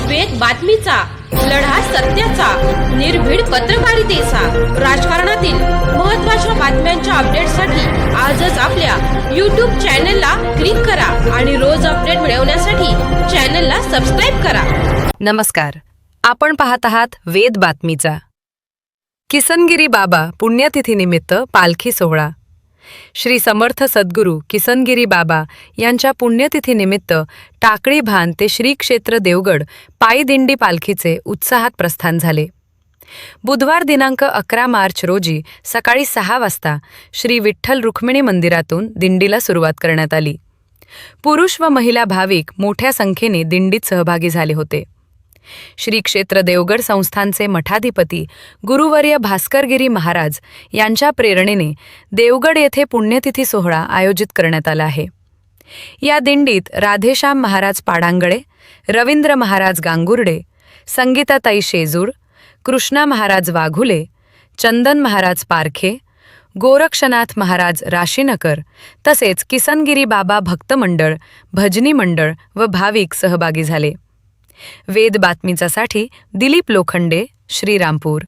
वेद बातमीचा, लढा सत्याचा, निर्भीड पत्रकारितेचा, राजकारणातील महत्त्वाच्या बातम्यांच्या अपडेटसाठी आजच आपल्या YouTube चॅनलला क्लिक करा आणि रोज अपडेट मिळवण्यासाठी चॅनलला सबस्क्राइब करा. नमस्कार, आपण पाहत आहात वेद बातमीचा. किसनगिरी बाबा पुण्यतिथीनिमित्त पालखी सोहळा. श्री समर्थ सद्गुरू किसनगिरी बाबा यांच्या पुण्यतिथीनिमित्त टाकळी भान ते श्री क्षेत्र देवगड पायी दिंडी पालखीचे उत्साहात प्रस्थान झाले. बुधवार दिनांक 11 मार्च रोजी सकाळी 6 वाजता श्री विठ्ठल रुक्मिणी मंदिरातून दिंडीला सुरुवात करण्यात आली. पुरुष व महिला भाविक मोठ्या संख्येने दिंडीत सहभागी झाले होते. श्री क्षेत्र देवगड संस्थानचे मठाधिपती गुरुवर्य भास्करगिरी महाराज यांच्या प्रेरणेने देवगड येथे पुण्यतिथी सोहळा आयोजित करण्यात आला आहे. या दिंडीत राधेश्याम महाराज पाडांगळे, रवींद्र महाराज गांगुर्डे, संगीताताई शेजूर, कृष्णा महाराज वाघुले, चंदन महाराज पारखे, गोरक्षनाथ महाराज राशीनकर तसेच किसनगिरी बाबा भक्त मंडळ, भजनी मंडळ व भाविक सहभागी झाले. वेद बातमीचासाठी दिलीप लोखंडे, श्रीरामपूर.